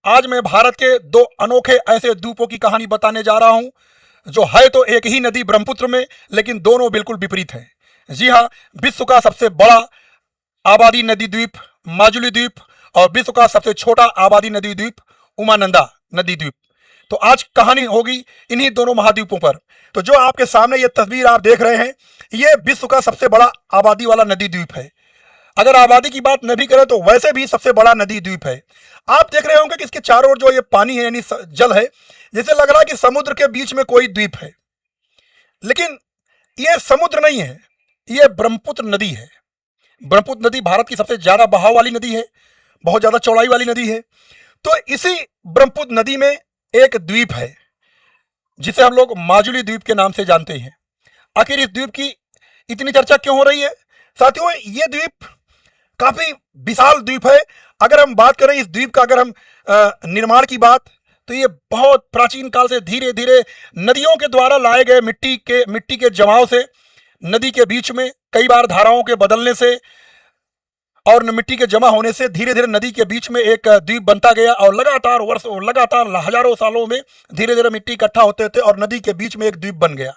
आज मैं भारत के दो अनोखे ऐसे द्वीपों की कहानी बताने जा रहा हूं जो है तो एक ही नदी ब्रह्मपुत्र में, लेकिन दोनों बिल्कुल विपरीत हैं। जी हाँ, विश्व का सबसे बड़ा आबादी नदी द्वीप माजुली द्वीप और विश्व का सबसे छोटा आबादी नदी द्वीप उमानंदा नदी द्वीप। तो आज कहानी होगी इन्हीं दोनों महाद्वीपों पर। तो जो आपके सामने ये तस्वीर आप देख रहे हैं, ये विश्व का सबसे बड़ा आबादी वाला नदी द्वीप है। अगर आबादी की बात न भी करें तो वैसे भी सबसे बड़ा नदी द्वीप है। आप देख रहे होंगे कि इसके चारों ओर जो ये पानी है यानी जल है, जैसे लग रहा है कि समुद्र के बीच में कोई द्वीप है, लेकिन ये समुद्र नहीं है, ये ब्रह्मपुत्र नदी है। ब्रह्मपुत्र नदी भारत की सबसे ज्यादा बहाव वाली नदी है, बहुत ज्यादा चौड़ाई वाली नदी है। तो इसी ब्रह्मपुत्र नदी में एक द्वीप है जिसे हम लोग माजुली द्वीप के नाम से जानते हैं। आखिर इस द्वीप की इतनी चर्चा क्यों हो रही है? साथियों, ये द्वीप काफी विशाल द्वीप है। अगर हम बात करें इस द्वीप का, अगर हम निर्माण की बात, तो ये बहुत प्राचीन काल से धीरे धीरे नदियों के द्वारा लाए गए मिट्टी के जमाव से, नदी के बीच में कई बार धाराओं के बदलने से और मिट्टी के जमा होने से धीरे धीरे नदी के बीच में एक द्वीप बनता गया और लगातार हजारों सालों में धीरे धीरे मिट्टी इकट्ठा होते होते और नदी के बीच में एक द्वीप बन गया।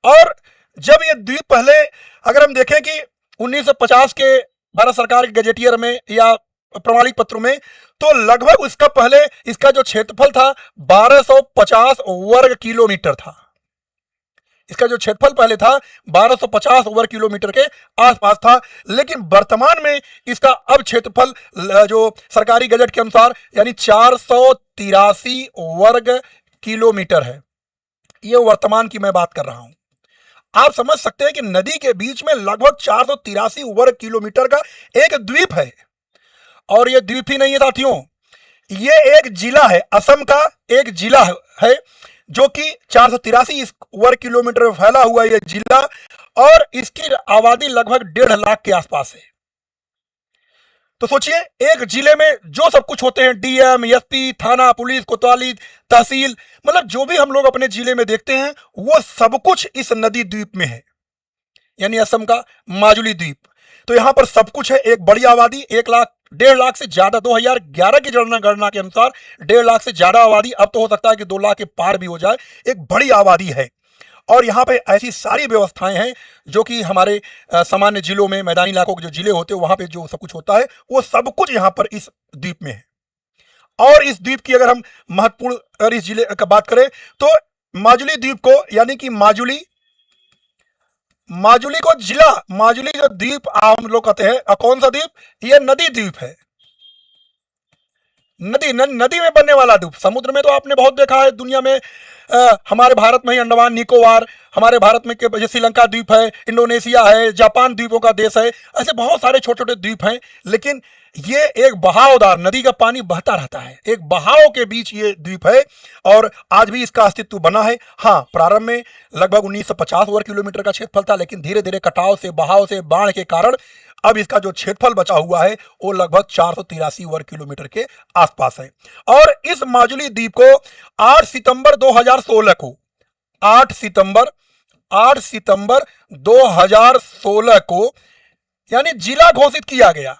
और जब ये द्वीप पहले, अगर हम देखें कि 1950 के भारत सरकार के गजेटियर में या प्रमाणिक पत्रों में, तो लगभग इसका पहले इसका जो क्षेत्रफल था 1250 वर्ग किलोमीटर था। इसका जो क्षेत्रफल पहले था 1250 वर्ग किलोमीटर के आसपास था, लेकिन वर्तमान में इसका अब क्षेत्रफल जो सरकारी गजट के अनुसार यानी 483 वर्ग किलोमीटर है। यह वर्तमान की मैं बात कर रहा हूं। आप समझ सकते हैं कि नदी के बीच में लगभग 483 वर्ग किलोमीटर का एक द्वीप है। और यह द्वीप ही नहीं है साथियों, यह एक जिला है, असम का एक जिला है जो कि 483 वर्ग किलोमीटर में फैला हुआ यह जिला, और इसकी आबादी लगभग 1.5 लाख के आसपास है। तो सोचिए, एक जिले में जो सब कुछ होते हैं, डीएम, एसपी, थाना, पुलिस, कोतवाली, तहसील, मतलब जो भी हम लोग अपने जिले में देखते हैं, वो सब कुछ इस नदी द्वीप में है, यानी असम का माजुली द्वीप। तो यहां पर सब कुछ है। एक बड़ी आबादी, 1.5 लाख से ज्यादा, 2011 की जनगणना के अनुसार 1.5 लाख से ज्यादा आबादी, अब तो हो सकता है कि 2 लाख के पार भी हो जाए। एक बड़ी आबादी है और यहाँ पे ऐसी सारी व्यवस्थाएं हैं जो कि हमारे सामान्य जिलों में, मैदानी इलाकों के जो जिले होते हैं वहां पे जो सब कुछ होता है, वो सब कुछ यहाँ पर इस द्वीप में है। और इस द्वीप की अगर हम महत्वपूर्ण अगर इस जिले का बात करें तो माजुली द्वीप को, यानी कि माजुली को जिला, माजुली जो द्वीप हम लोग कहते हैं, कौन सा द्वीप? ये नदी द्वीप है। नदी में बनने वाला द्वीप। समुद्र में तो आपने बहुत देखा है दुनिया में, हमारे भारत में ही अंडमान निकोबार, हमारे भारत में जैसे श्रीलंका द्वीप है, इंडोनेशिया है, जापान द्वीपों का देश है, ऐसे बहुत सारे छोटे छोटे द्वीप हैं। लेकिन ये एक बहावदार, नदी का पानी बहता रहता है, एक बहाव के बीच ये द्वीप है और आज भी इसका अस्तित्व बना है। हाँ, प्रारंभ में लगभग 1950 वर्ग किलोमीटर का क्षेत्रफल था, लेकिन धीरे धीरे कटाव से, बहाव से, बाढ़ के कारण अब इसका जो क्षेत्रफल बचा हुआ है वो लगभग 483 वर्ग किलोमीटर के आसपास है। और इस माजुली द्वीप को 8 सितंबर 2016 को 8 सितंबर 2016 को यानी जिला घोषित किया गया।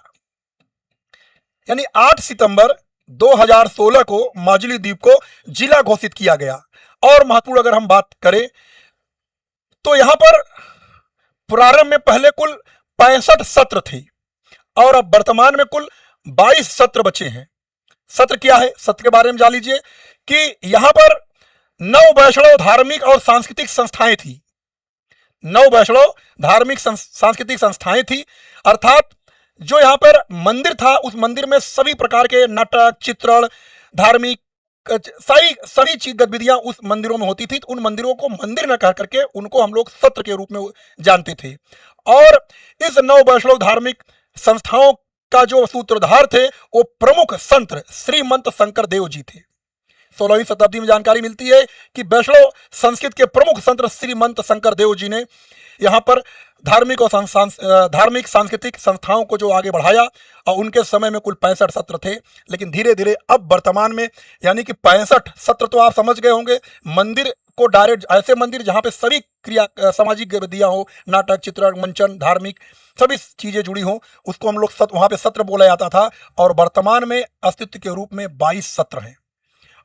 यानी 8 सितंबर 2016 को माजुली द्वीप को जिला घोषित किया गया। और महत्वपूर्ण अगर हम बात करें तो यहां पर प्रारंभ में पहले कुल 65 सत्र थे और अब वर्तमान में कुल 22 सत्र बचे हैं। सत्र क्या है? सत्र के बारे में जान लीजिए कि यहां पर 9 वैष्णव धार्मिक और सांस्कृतिक संस्थाएं थी। 9 वैष्णव धार्मिक सांस्कृतिक संस्थाएं थी, अर्थात जो यहां पर मंदिर था, उस मंदिर में सभी प्रकार के नाटक, चित्रण, धार्मिक सभी चीज गतिविधियां उस मंदिरों में होती थी। तो उन मंदिरों को मंदिर न कह करके उनको हम लोग सत्र के रूप में जानते थे। और इस 9 वैष्णव धार्मिक संस्थाओं का जो सूत्रधार थे वो प्रमुख संत श्रीमंत शंकर देव जी थे। 16वीं शताब्दी में जानकारी मिलती है कि वैष्णव संस्कृत के प्रमुख संत श्रीमंत शंकर देव जी ने यहाँ पर धार्मिक और धार्मिक सांस्कृतिक संस्थाओं को जो आगे बढ़ाया, और उनके समय में कुल 65 सत्र थे। लेकिन धीरे धीरे अब वर्तमान में यानी कि 65 सत्र तो आप समझ गए होंगे, मंदिर को डायरेक्ट, ऐसे मंदिर जहाँ पे सभी क्रिया सामाजिक गतिविधियाँ हो, नाटक, चित्रण, मंचन, धार्मिक सभी चीज़ें जुड़ी हों, उसको हम लोग वहाँ पे सत्र बोला जाता था। और वर्तमान में अस्तित्व के रूप में 22 सत्र हैं।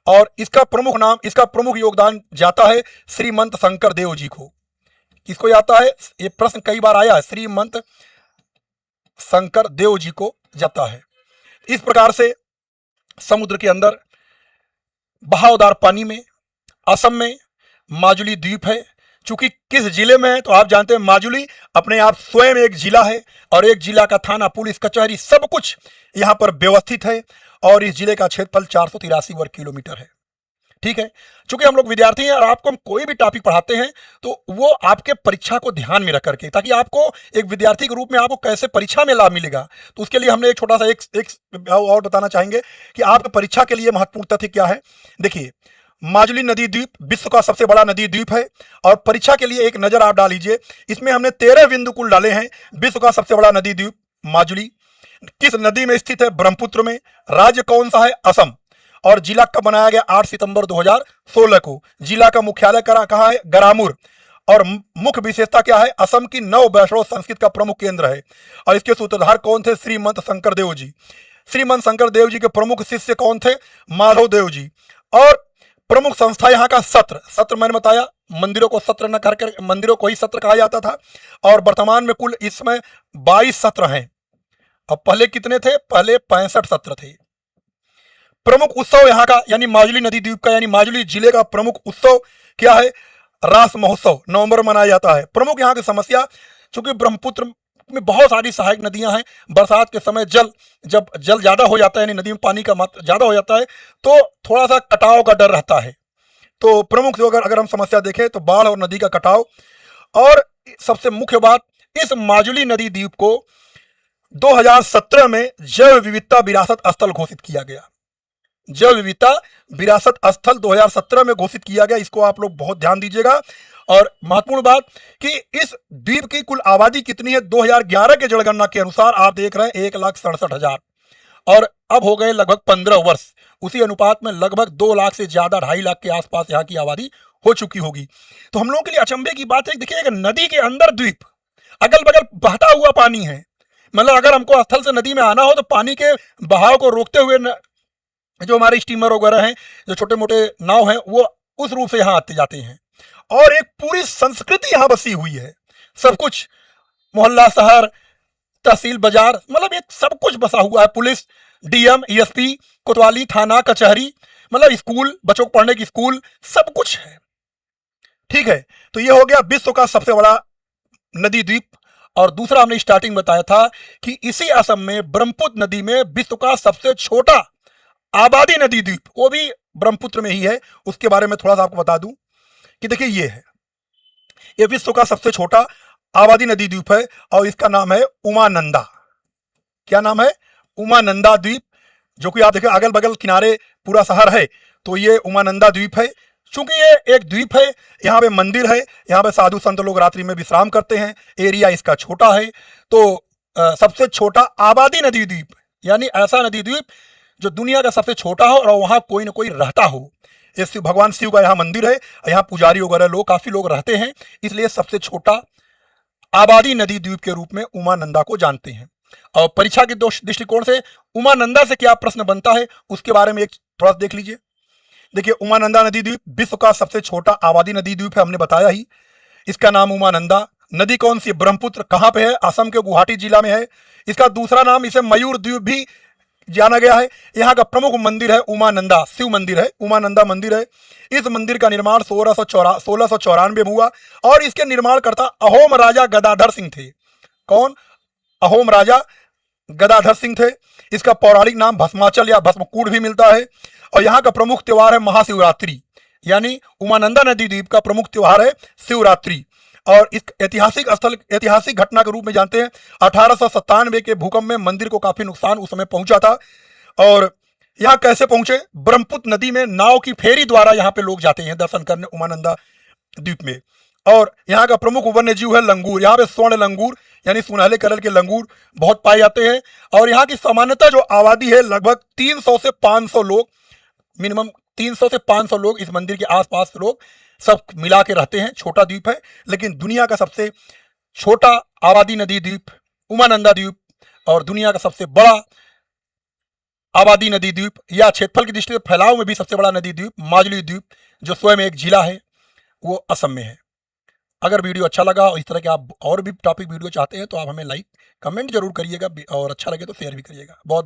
और इसका प्रमुख नाम, इसका प्रमुख योगदान जाता है श्रीमंत शंकर देव जी को। किसको जाता है? ये प्रश्न कई बार आया है, श्रीमंत शंकर देव जी को जाता है। इस प्रकार से समुद्र के अंदर बहावदार पानी में असम में माजुली द्वीप है। चूंकि किस जिले में है तो आप जानते हैं, माजुली अपने आप स्वयं एक जिला है और एक जिला का थाना, पुलिस, कचहरी सब कुछ यहाँ पर व्यवस्थित है। और इस जिले का क्षेत्रफल 483 वर्ग किलोमीटर है। ठीक है, चूंकि हम लोग विद्यार्थी हैं और आपको हम कोई भी टॉपिक पढ़ाते हैं तो वो आपके परीक्षा को ध्यान में रख करके, ताकि आपको एक विद्यार्थी के रूप में आपको कैसे परीक्षा में लाभ मिलेगा, तो उसके लिए हमने एक छोटा सा एक और बताना चाहेंगे कि आपके परीक्षा के लिए महत्वपूर्ण तथ्य क्या है। देखिए, माजुली नदी द्वीप विश्व का सबसे बड़ा नदी द्वीप है। और परीक्षा के लिए एक नजर आप डाल लीजिए, इसमें हमने 13 बिंदु कुल डाले हैं। विश्व का सबसे बड़ा नदी द्वीप माजुली किस नदी में स्थित है? ब्रह्मपुत्र में। राज्य कौन सा है? असम। और जिला कब बनाया गया? 8 सितंबर 2016 को। जिला का मुख्यालय कहाँ है? गरामुर। और मुख्य विशेषता क्या है? असम की नव वैष्णव संस्कृत का प्रमुख केंद्र है। और इसके सूत्रधार कौन थे? श्रीमंत शंकर देव जी। श्रीमंत शंकर देव जी के प्रमुख शिष्य कौन थे? माधव देव जी। और प्रमुख संस्था यहाँ का सत्र मैंने बताया, मंदिरों को सत्र न करके मंदिरों को ही सत्र कहा जाता था। और वर्तमान में कुल इसमें 22 सत्र हैं। अब पहले कितने थे? पहले 65 सत्र थे। प्रमुख उत्सव यहाँ का, यानी माजुली नदी द्वीप का, यानी माजुली जिले का प्रमुख उत्सव क्या है? रास महोत्सव नवंबर में मनाया जाता है। प्रमुख यहाँ की समस्या, चूंकि ब्रह्मपुत्र में बहुत सारी सहायक नदियां हैं, बरसात के समय जब जल ज्यादा हो जाता है, यानी नदी में पानी का मात्रा ज्यादा हो जाता है, तो थोड़ा सा कटाव का डर रहता है। तो प्रमुख जो अगर हम समस्या देखें तो बाढ़ और नदी का कटाव। और सबसे मुख्य बात, इस माजुली नदी द्वीप को 2017 में जैव विविधता विरासत स्थल घोषित किया गया। जैव विविधता विरासत स्थल 2017 में घोषिट किया गया। इसको आप लोग बहुत ध्यान दीजिएगा। और महत्वपूर्ण बात कि इस द्वीप की कुल आबादी कितनी है? 2011 के जनगणना के अनुसार आप देख रहे हैं 1,67,000, और अब हो गए लगभग 15 वर्ष। उसी अनुपात में लगभग 2 लाख से ज्यादा, 2.5 लाख के आसपास यहाँ की आबादी हो चुकी होगी। तो हम लोगों के लिए अचंभे की बात है, देखिए एक नदी के अंदर द्वीप, अगल बगल बहता हुआ पानी है। मतलब अगर हमको स्थल से नदी में आना हो तो पानी के बहाव को रोकते हुए जो हमारे स्टीमर वगैरह हैं, जो छोटे मोटे नाव हैं, वो उस रूप से यहाँ आते जाते हैं। और एक पूरी संस्कृति यहाँ बसी हुई है। सब कुछ, मोहल्ला, शहर, तहसील, बाजार, मतलब एक सब कुछ बसा हुआ है। पुलिस, डीएम, ईएसपी, कोतवाली, थाना, कचहरी, मतलब स्कूल, बच्चों को पढ़ने की स्कूल, सब कुछ है। ठीक है, तो ये हो गया विश्व का सबसे बड़ा नदी द्वीप। और दूसरा हमने स्टार्टिंग बताया था कि इसी असम में ब्रह्मपुत्र नदी में विश्व का सबसे छोटा आबादी नदी द्वीप, वो भी ब्रह्मपुत्र में ही है। उसके बारे में थोड़ा सा आपको बता दूं कि देखिए ये है, ये विश्व का सबसे छोटा आबादी नदी द्वीप है और इसका नाम है उमानंदा। क्या नाम है? उमानंदा द्वीप। जो कि आप देखिए अगल बगल किनारे पूरा शहर है, तो ये उमानंदा द्वीप है। चूंकि ये एक द्वीप है, यहाँ पे मंदिर है, यहाँ पे साधु संत लोग रात्रि में विश्राम करते हैं, एरिया इसका छोटा है, तो सबसे छोटा आबादी नदी द्वीप, यानी ऐसा नदी द्वीप जो दुनिया का सबसे छोटा हो और वहाँ कोई ना कोई रहता हो। ये भगवान शिव का यहाँ मंदिर है, यहाँ पुजारी वगैरह लोग, काफी लोग रहते हैं, इसलिए सबसे छोटा आबादी नदी द्वीप के रूप में उमानंदा को जानते हैं। और परीक्षा के दृष्टिकोण से उमानंदा से क्या प्रश्न बनता है उसके बारे में एक थोड़ा देख लीजिए। देखिए, उमानंदा नदी द्वीप विश्व का सबसे छोटा आबादी नदी द्वीप है, हमने बताया ही। इसका नाम उमानंदा। नदी कौन सी? ब्रह्मपुत्र। कहाँ पे है? असम के गुवाहाटी जिला में है। इसका दूसरा नाम, इसे मयूर द्वीप भी जाना गया है। यहाँ का प्रमुख मंदिर है उमानंदा, शिव मंदिर है, उमानंदा मंदिर है। इस मंदिर का निर्माण 1694 में हुआ और इसके निर्माणकर्ता अहोम राजा गदाधर सिंह थे। कौन? अहोम राजा गदाधर सिंह थे। इसका पौराणिक नाम भस्माचल या भस्मकूट भी मिलता है। और यहाँ का प्रमुख त्योहार है महाशिवरात्रि, यानी उमानंदा नदी द्वीप का प्रमुख त्योहार है शिवरात्रि। और इस ऐतिहासिक घटना के रूप में जानते हैं 1897 के भूकंप में मंदिर को काफी नुकसान उस समय पहुंचा था। और यहाँ कैसे पहुंचे? ब्रह्मपुत्र नदी में नाव की फेरी द्वारा यहाँ पे लोग जाते हैं दर्शन करने उमानंदा द्वीप में। और यहाँ का प्रमुख वन्य जीव है लंगूर। यहाँ पे स्वर्ण लंगूर यानी सुनहले कलर के लंगूर बहुत पाए जाते हैं। और यहाँ की सामान्यतः जो आबादी है लगभग 300 से 500 लोग, मिनिमम 300 से 500 लोग इस मंदिर के आसपास लोग सब मिला के रहते हैं, छोटा द्वीप है। लेकिन दुनिया का सबसे छोटा आबादी नदी द्वीप उमानंदा द्वीप और दुनिया का सबसे बड़ा आबादी नदी द्वीप या क्षेत्रफल की दृष्टि से फैलाव में भी सबसे बड़ा नदी द्वीप माजुली द्वीप, जो स्वयं एक जिला है, वो असम में है। अगर वीडियो अच्छा लगा और इस तरह के आप और भी टॉपिक वीडियो चाहते हैं तो आप हमें लाइक कमेंट जरूर करिएगा और अच्छा लगे तो शेयर भी करिएगा। बहुत बहुत